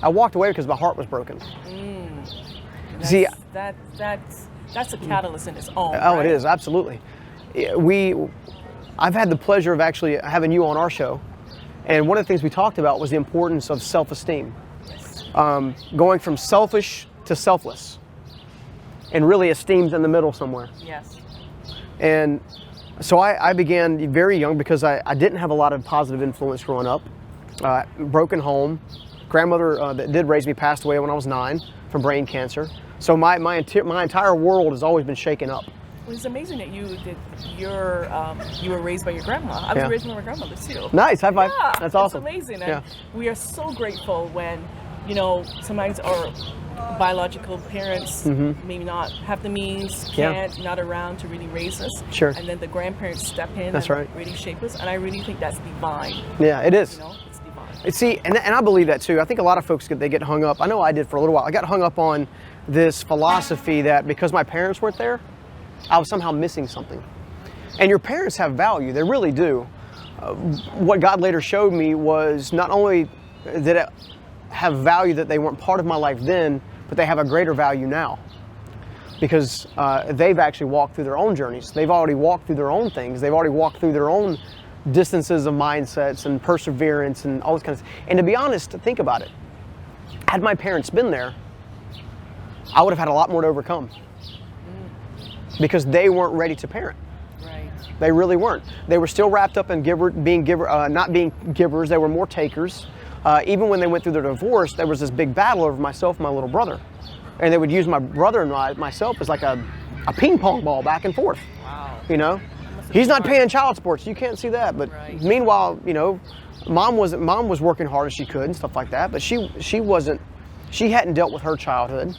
I walked away because my heart was broken. See, that's a catalyst in its own. Oh, right? It is, absolutely. I've had the pleasure of actually having you on our show, and one of the things we talked about was the importance of self-esteem. Going from selfish to selfless, and really esteem's in the middle somewhere. Yes. And so I began very young because I didn't have a lot of positive influence growing up. Broken home. Grandmother that did raise me passed away when I was 9 from brain cancer. So my entire world has always been shaken up. Well, it's amazing that you were raised by your grandma. I was raised by my grandmother too. Nice, high five. Yeah, That's awesome. It's amazing, and we are so grateful when, sometimes our biological parents maybe not have the means, not around to really raise us. Sure. And then the grandparents step in That's and right. really shape us, and I really think that's divine. Yeah, it is. It's divine. See, and I believe that too. I think a lot of folks they get hung up. I know I did for a little while. I got hung up on this philosophy that because my parents weren't there, I was somehow missing something. And your parents have value, they really do. What God later showed me was not only did it have value that they weren't part of my life then, but they have a greater value now. Because they've actually walked through their own journeys. They've already walked through their own things. They've already walked through their own distances of mindsets and perseverance and all this kind of stuff. And to be honest, think about it. Had my parents been there, I would have had a lot more to overcome. Because they weren't ready to parent. Right. They really weren't. They were still wrapped up in not being givers. They were more takers. Even when they went through their divorce, there was this big battle over myself and my little brother. And they would use my brother and myself as like a ping pong ball back and forth. Wow. He's not paying child support, so you can't see that. But meanwhile, mom was working hard as she could and stuff like that. But she hadn't dealt with her childhood.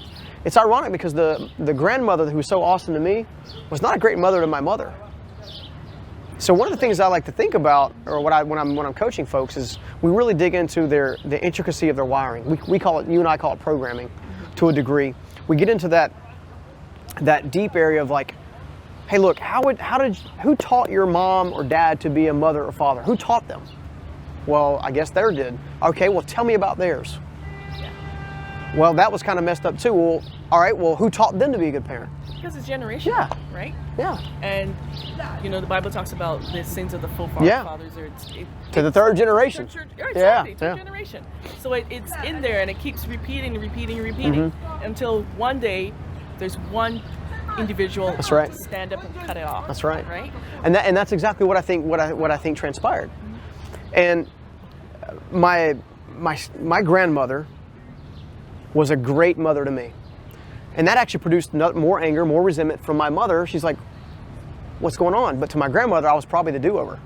It's ironic because the grandmother who was so awesome to me was not a great mother to my mother. So one of the things I like to think about, or when I'm coaching folks, is we really dig into the intricacy of their wiring. We call it, you and I call it programming, to a degree. We get into that deep area of like, hey, look, who taught your mom or dad to be a mother or father? Who taught them? Well, I guess theirs did. Okay, well, tell me about theirs. Well, that was kind of messed up too. Well, all right, well, who taught them to be a good parent? Because it's generational, right? Yeah. And, the Bible talks about the sins of the forefathers. To the third generation. Exactly, third generation. So it's in there, and it keeps repeating and repeating and repeating until one day there's one individual to stand up and cut it off. That's right. Right? And that's exactly what I think transpired. And my grandmother was a great mother to me. And that actually produced more anger, more resentment from my mother. She's like, what's going on? But to my grandmother, I was probably the do-over.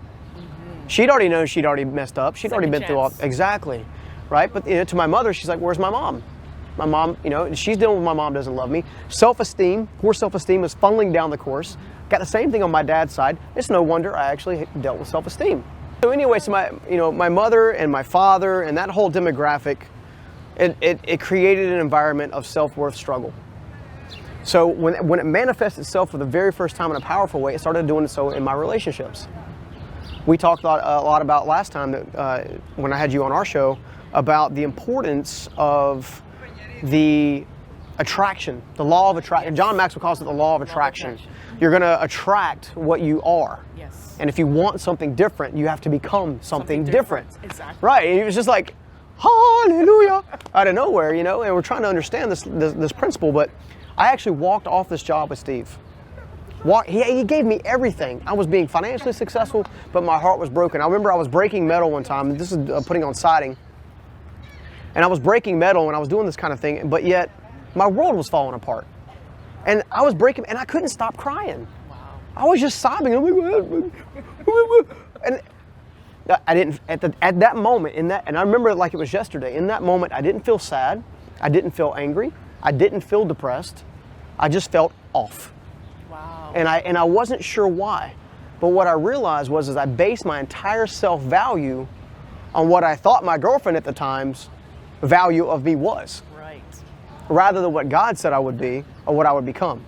She'd already known she'd already messed up. She'd already been through all, exactly, right? But to my mother, she's like, where's my mom? My mom, she's dealing with my mom doesn't love me. Self-esteem, poor self-esteem is funneling down the course. Got the same thing on my dad's side. It's no wonder I actually dealt with self-esteem. So anyway, my mother and my father and that whole demographic, it created an environment of self-worth struggle. So when it manifests itself for the very first time in a powerful way, it started doing so in my relationships. We talked a lot about last time that when I had you on our show about the importance of the attraction, the law of attraction. John Maxwell calls it the law of attraction. You're going to attract what you are. Yes. And if you want something different, you have to become something different. Exactly. Right. And it was just like, hallelujah, out of nowhere, and we're trying to understand this principle, but I actually walked off this job with Steve. He gave me everything. I was being financially successful, but my heart was broken. I remember I was breaking metal one time, and this is putting on siding, and I was breaking metal, and I was doing this kind of thing, but yet my world was falling apart. And I was breaking, and I couldn't stop crying. Wow. I was just sobbing. I'm like, and I didn't, at that moment, and I remember it like it was yesterday, in that moment, I didn't feel sad, I didn't feel angry, I didn't feel depressed, I just felt off. Wow. And I wasn't sure why, but what I realized was I based my entire self-value on what I thought my girlfriend at the time's value of me was. Right. Rather than what God said I would be or what I would become.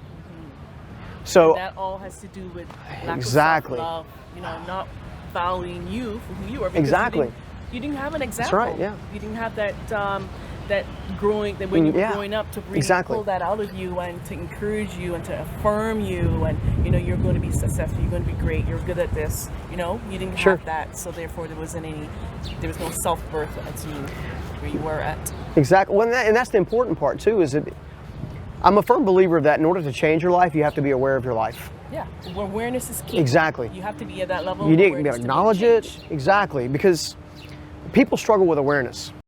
So and that all has to do with lack of self-love, not valuing you for who you are. Because you didn't have an example. That's right, yeah. You didn't have that when you were growing up to really exactly. pull that out of you and to encourage you and to affirm you, and you know you're going to be successful, you're going to be great, you're good at this. You know, you didn't have that, so therefore there was no self-worth as you where you were at. Exactly. Well, and that's the important part too. Is that I'm a firm believer that in order to change your life, you have to be aware of your life. Yeah, awareness is key. Exactly. You have to be at that level. You need to acknowledge it. Exactly, because people struggle with awareness.